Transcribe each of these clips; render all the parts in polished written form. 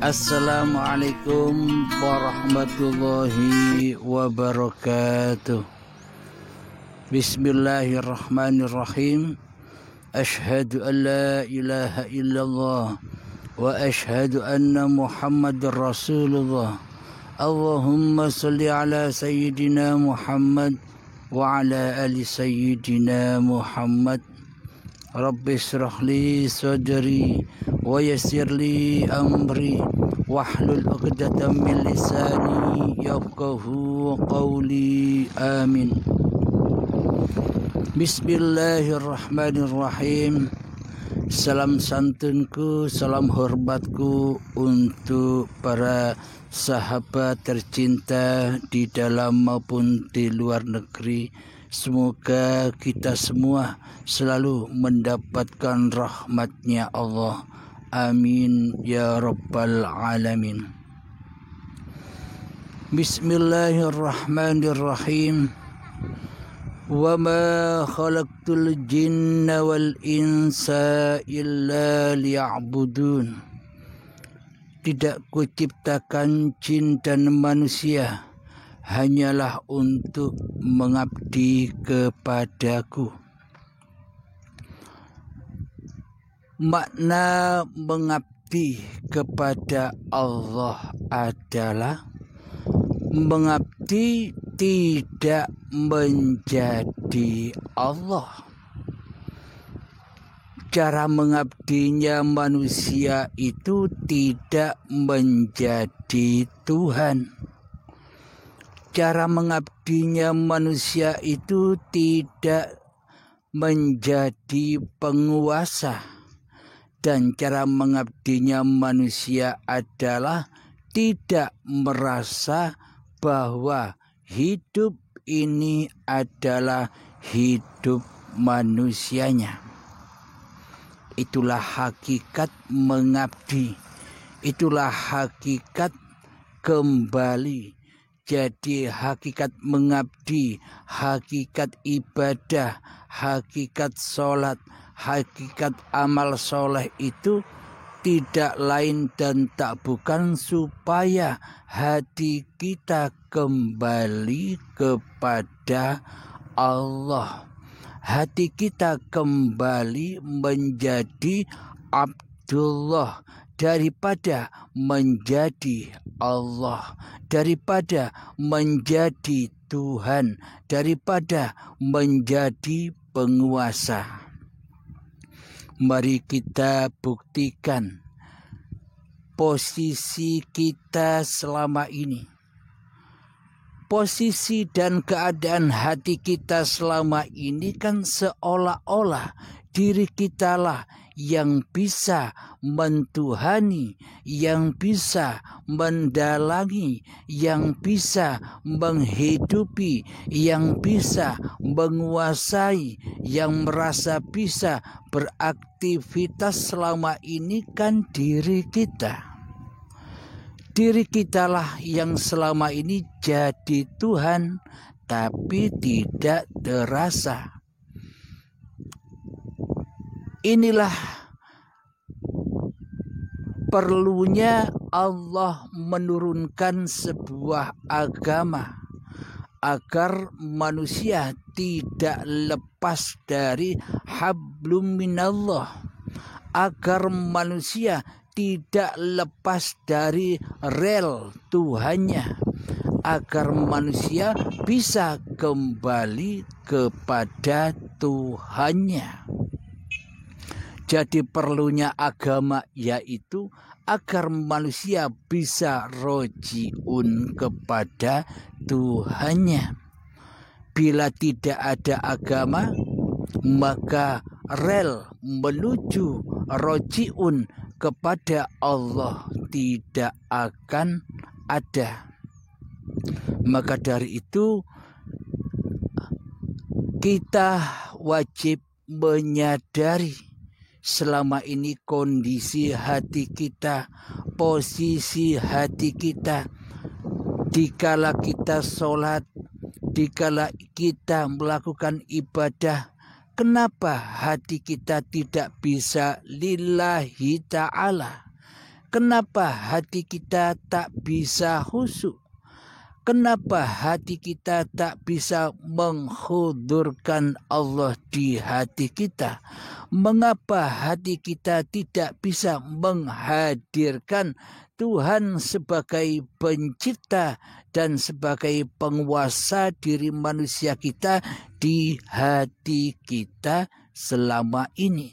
Assalamualaikum warahmatullahi wabarakatuh. Bismillahirrahmanirrahim. Ashhadu an la ilaha illallah wa ashhadu anna Muhammadar Rasulullah. Allahumma salli ala sayyidina Muhammad wa ala ali sayyidina Muhammad. Rabbi shrah li sadri wa yassir li amri wahlul 'uqdatam min lisani yafqahu qawli. Amin. Bismillahirrahmanirrahim. Salam santunku, salam hormatku untuk para sahabat tercinta di dalam maupun di luar negeri. Semoga kita semua selalu mendapatkan rahmatnya Allah. Amin ya rabbal alamin. Bismillahirrahmanirrahim. Wa ma khalaqtul jinna wal insa illa liya'budun. Tidak kuciptakan jin dan manusia hanyalah untuk mengabdi kepadaku. Makna mengabdi kepada Allah adalah mengabdi tidak menjadi Allah. Cara mengabdinya manusia itu tidak menjadi Tuhan. Cara mengabdinya manusia itu tidak menjadi penguasa. Dan cara mengabdinya manusia adalah tidak merasa bahwa hidup ini adalah hidup manusianya. Itulah hakikat mengabdi. Itulah hakikat kembali. Jadi hakikat mengabdi, hakikat ibadah, hakikat sholat, hakikat amal soleh itu tidak lain dan tak bukan supaya hati kita kembali kepada Allah. Hati kita kembali menjadi Abdullah daripada menjadi Allah, daripada menjadi Tuhan, daripada menjadi penguasa. Mari kita buktikan posisi kita selama ini. Posisi dan keadaan hati kita selama ini kan seolah-olah diri kitalah yang bisa mentuhani, yang bisa mendalangi, yang bisa menghidupi, yang bisa menguasai, yang merasa bisa beraktivitas selama ini kan diri kita. Diri kitalah yang selama ini jadi Tuhan, tapi tidak terasa. Inilah perlunya Allah menurunkan sebuah agama agar manusia tidak lepas dari hablum minallah, agar manusia tidak lepas dari rel Tuhannya, agar manusia bisa kembali kepada Tuhannya. Jadi perlunya agama yaitu agar manusia bisa rojiun kepada Tuhannya. Bila tidak ada agama, maka rel menuju rojiun kepada Allah tidak akan ada. Maka dari itu kita wajib menyadari selama ini kondisi hati kita, posisi hati kita, dikala kita sholat, dikala kita melakukan ibadah, kenapa hati kita tidak bisa lillahi ta'ala? Kenapa hati kita tak bisa khusyuk? Kenapa hati kita tak bisa menghudurkan Allah di hati kita? Mengapa hati kita tidak bisa menghadirkan Tuhan sebagai pencipta dan sebagai penguasa diri manusia kita di hati kita selama ini?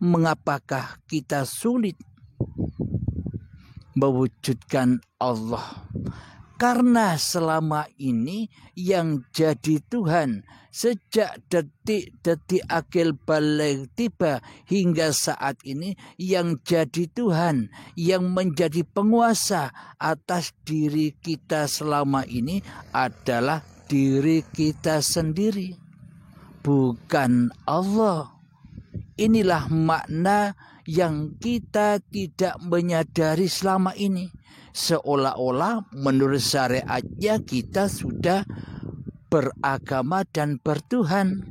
Mengapakah kita sulit mewujudkan Allah? Karena selama ini yang jadi Tuhan sejak detik-detik akil balik tiba hingga saat ini, yang jadi Tuhan, yang menjadi penguasa atas diri kita selama ini adalah diri kita sendiri, bukan Allah. Inilah makna yang kita tidak menyadari selama ini. Seolah-olah menurut syariatnya kita sudah beragama dan bertuhan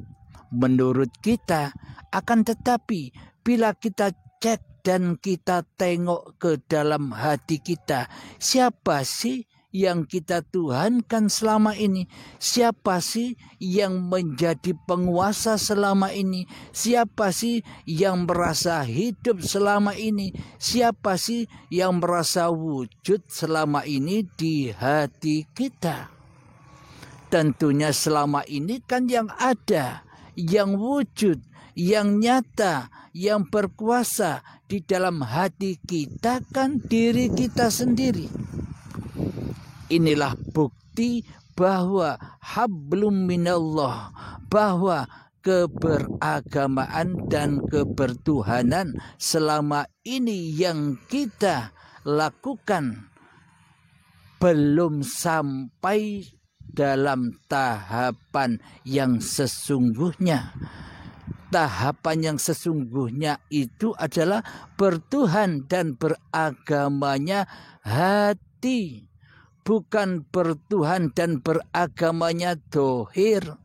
menurut kita. Akan tetapi bila kita cek dan kita tengok ke dalam hati kita, siapa sih yang kita tuhankan selama ini? Siapa sih yang menjadi penguasa selama ini? Siapa sih yang merasa hidup selama ini? Siapa sih yang merasa wujud selama ini di hati kita? Tentunya selama ini kan yang ada, yang wujud, yang nyata, yang berkuasa di dalam hati kita kan diri kita sendiri. Inilah bukti bahwa hablum minallah, bahwa keberagamaan dan kebertuhanan selama ini yang kita lakukan belum sampai dalam tahapan yang sesungguhnya. Tahapan yang sesungguhnya itu adalah bertuhan dan beragamanya hati, bukan bertuhan dan beragamanya dohir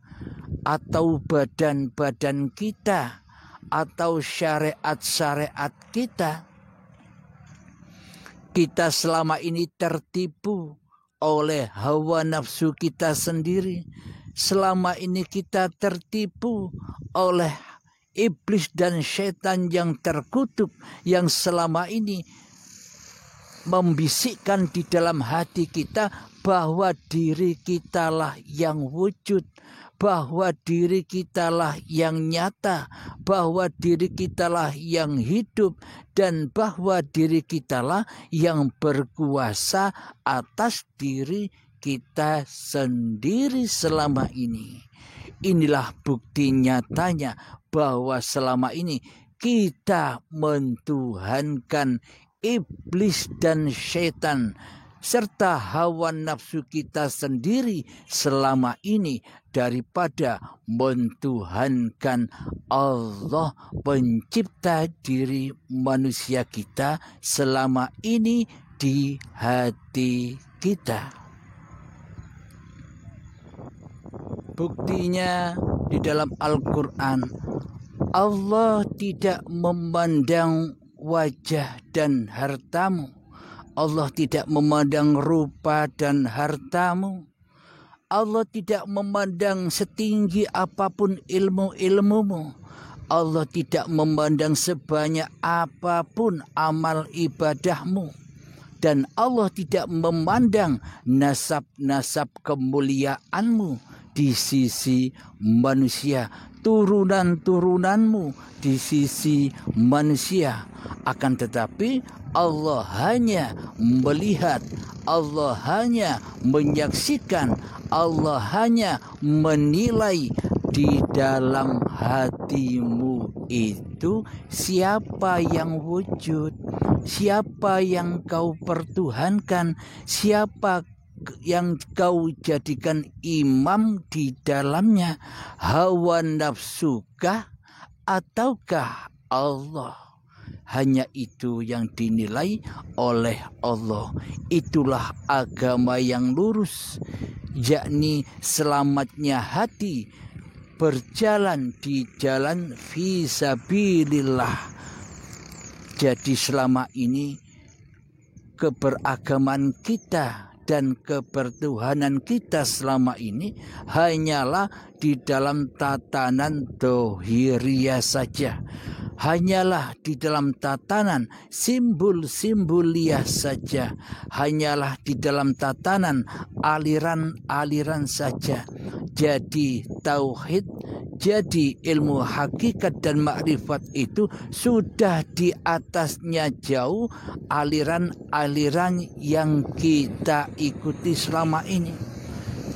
atau badan-badan kita atau syariat-syariat kita. Kita selama ini tertipu oleh hawa nafsu kita sendiri. Selama ini kita tertipu oleh iblis dan setan yang terkutuk, yang selama ini membisikkan di dalam hati kita bahwa diri kitalah yang wujud, bahwa diri kitalah yang nyata, bahwa diri kitalah yang hidup, dan bahwa diri kitalah yang berkuasa atas diri kita sendiri selama ini. Inilah bukti nyatanya bahwa selama ini kita mentuhankan iblis dan setan serta hawa nafsu kita sendiri selama ini daripada mentuhankan Allah pencipta diri manusia kita selama ini di hati kita. Buktinya di dalam Al-Quran, Allah tidak memandang wajah dan hartamu. Allah tidak memandang rupa dan hartamu. Allah tidak memandang setinggi apapun ilmu-ilmumu. Allah tidak memandang sebanyak apapun amal ibadahmu. Dan Allah tidak memandang nasab-nasab kemuliaanmu di sisi manusia, turunan-turunanmu di sisi manusia. Akan tetapi Allah hanya melihat, Allah hanya menyaksikan, Allah hanya menilai di dalam hatimu itu siapa yang wujud, siapa yang kau pertuhankan, siapa yang kau jadikan imam di dalamnya, hawa nafsukah ataukah Allah. Hanya itu yang dinilai oleh Allah. Itulah agama yang lurus, yakni selamatnya hati berjalan di jalan fisabilillah. Jadi selama ini keberagaman kita dan kebertuhanan kita selama ini hanyalah di dalam tatanan dohiriyah saja. Hanyalah di dalam tatanan simbol-simbolia saja. Hanyalah di dalam tatanan aliran-aliran saja. Jadi tauhid, jadi ilmu hakikat dan makrifat itu sudah di atasnya jauh aliran-aliran yang kita ikuti selama ini.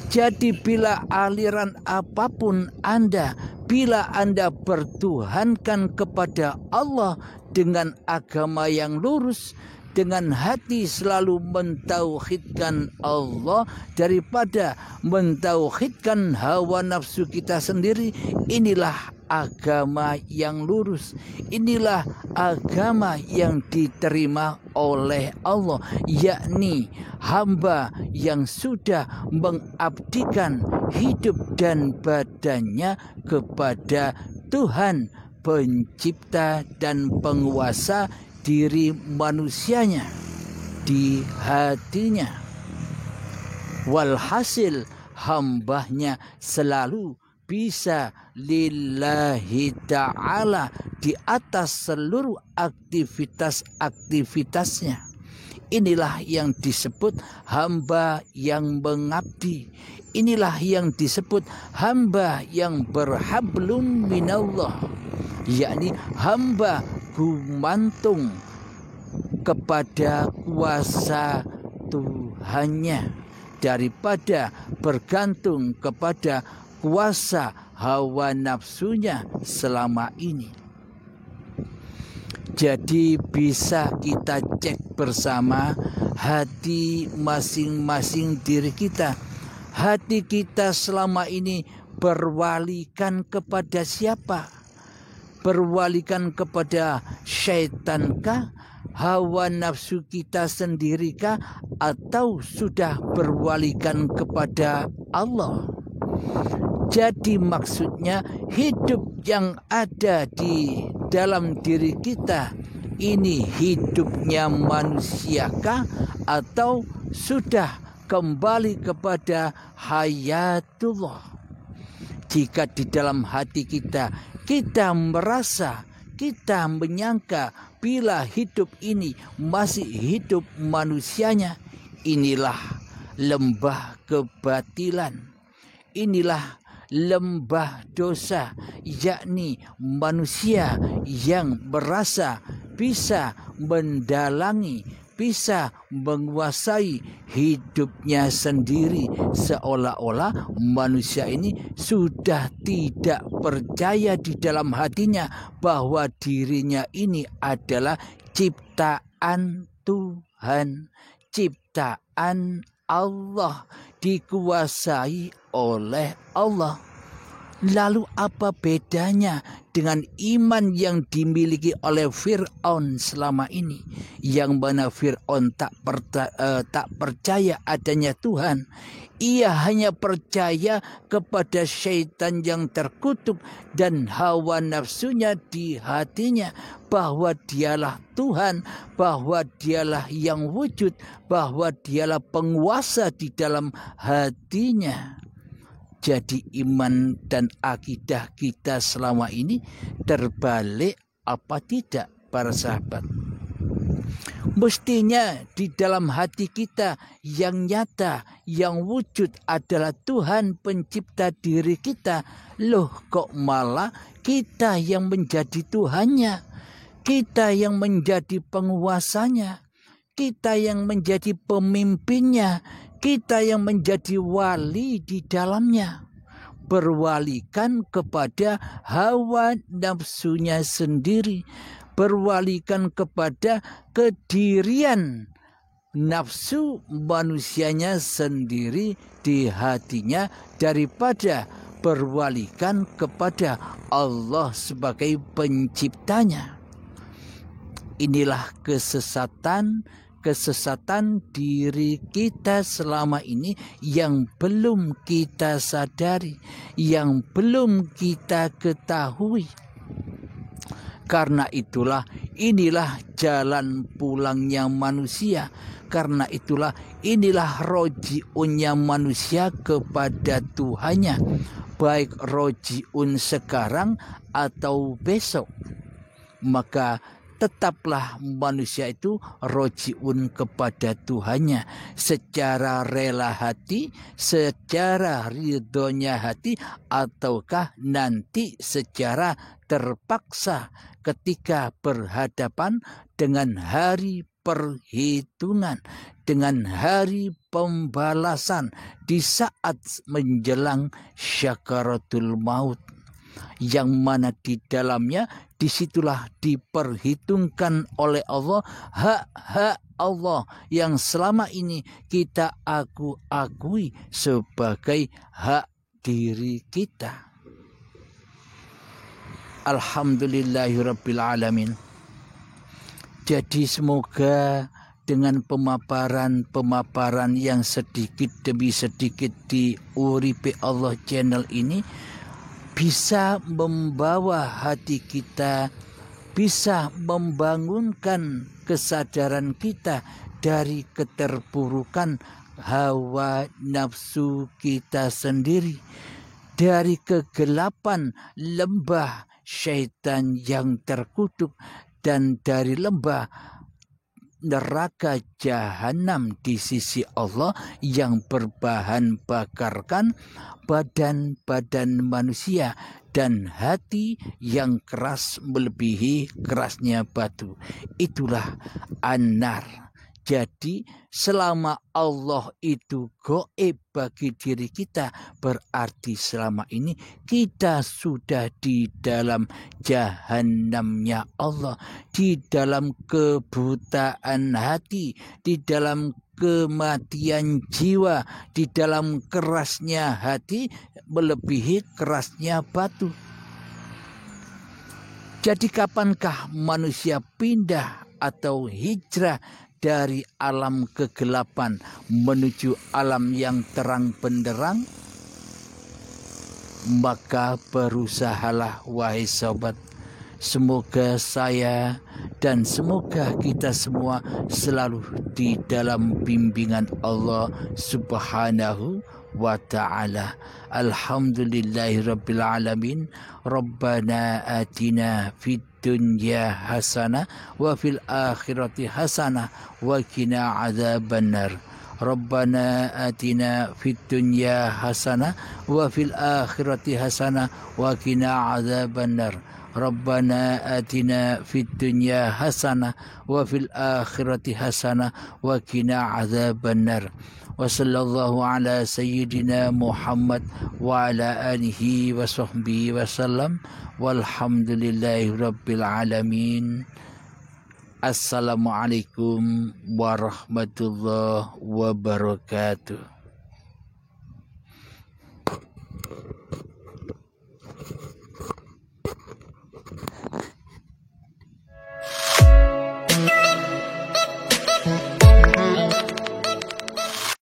Jadi bila aliran apapun Anda, bila Anda bertuhankan kepada Allah dengan agama yang lurus, dengan hati selalu mentauhidkan Allah daripada mentauhidkan hawa nafsu kita sendiri, inilah agama yang lurus. Inilah agama yang diterima oleh Allah, yakni hamba yang sudah mengabdikan hidup dan badannya kepada Tuhan pencipta dan penguasa diri manusianya di hatinya. Walhasil hambanya selalu bisa lillahi ta'ala di atas seluruh aktivitas-aktivitasnya. Inilah yang disebut hamba yang mengabdi. Inilah yang disebut hamba yang berhablum minallah, yakni hamba gumantung kepada kuasa Tuhannya daripada bergantung kepada kuasa hawa nafsunya selama ini. Jadi bisa kita cek bersama hati masing-masing diri kita. Hati kita selama ini berwalikan kepada siapa? Berwalikan kepada syaitankah? Hawa nafsu kita sendirikah? Atau sudah berwalikan kepada Allah? Jadi maksudnya hidup yang ada di dalam diri kita ini hidupnya manusiakah atau sudah kembali kepada hayatullah? Jika di dalam hati kita merasa, kita menyangka bila hidup ini masih hidup manusianya, inilah lembah kebatilan, inilah lembah dosa, yakni manusia yang merasa bisa mendalangi, bisa menguasai hidupnya sendiri, seolah-olah manusia ini sudah tidak percaya di dalam hatinya bahwa dirinya ini adalah ciptaan Tuhan, ciptaan Allah, dikuasai oleh Allah. Lalu apa bedanya dengan iman yang dimiliki oleh Fir'aun selama ini, yang mana Fir'aun tak percaya adanya Tuhan? Ia hanya percaya kepada syaitan yang terkutuk dan hawa nafsunya di hatinya, bahwa dialah Tuhan, bahwa dialah yang wujud, bahwa dialah penguasa di dalam hatinya. Jadi iman dan akidah kita selama ini terbalik apa tidak para sahabat? Mestinya di dalam hati kita yang nyata, yang wujud adalah Tuhan pencipta diri kita. Loh kok malah kita yang menjadi Tuhannya, kita yang menjadi penguasanya, kita yang menjadi pemimpinnya, kita yang menjadi wali di dalamnya, berwalikan kepada hawa nafsunya sendiri, berwalikan kepada kedirian nafsu manusianya sendiri di hatinya, daripada berwalikan kepada Allah sebagai penciptanya. Inilah kesesatan diri kita selama ini yang belum kita sadari, yang belum kita ketahui. Karena itulah inilah jalan pulangnya manusia. Karena itulah inilah rojiunnya manusia kepada Tuhannya, baik rojiun sekarang atau besok. Maka tetaplah manusia itu rojiun kepada Tuhannya secara rela hati, secara ridhonya hati, ataukah nanti secara terpaksa ketika berhadapan dengan hari perhitungan, dengan hari pembalasan di saat menjelang syakaratul maut, yang mana di dalamnya disitulah diperhitungkan oleh Allah hak-hak Allah yang selama ini kita akui sebagai hak diri kita. Alhamdulillahirrabbilalamin. Jadi semoga dengan pemaparan yang sedikit demi sedikit di Uripe Allah channel ini bisa membawa hati kita, bisa membangunkan kesadaran kita dari keterpurukan hawa nafsu kita sendiri, dari kegelapan lembah syaitan yang terkutuk, dan dari lembah neraka jahanam di sisi Allah yang berbahan bakarkan badan-badan manusia dan hati yang keras melebihi kerasnya batu. Itulah an-nar. Jadi selama Allah itu gaib bagi diri kita, berarti selama ini kita sudah di dalam jahanamnya Allah, di dalam kebutaan hati, di dalam kematian jiwa, di dalam kerasnya hati melebihi kerasnya batu. Jadi kapankah manusia pindah atau hijrah dari alam kegelapan menuju alam yang terang benderang? Maka berusahalah wahai sobat. Semoga saya dan semoga kita semua selalu di dalam bimbingan Allah Subhanahu wa ta'ala. Alhamdulillahirabbil alamin. Rabbana atina fid dunya hasanah wa fil akhirati hasanah wa qina adzabannar. Rabbana atina fid dunya hasanah wa fil akhirati hasanah wa qina adzabannar. Rabbana atina fid dunya hasanah wa fil akhirati hasanah wa qina adzabannar. Wa sallallahu ala sayyidina Muhammad wa ala alihi wa sahbihi wa sallam. Walhamdulillahi rabbil alamin. Assalamualaikum warahmatullahi wabarakatuh.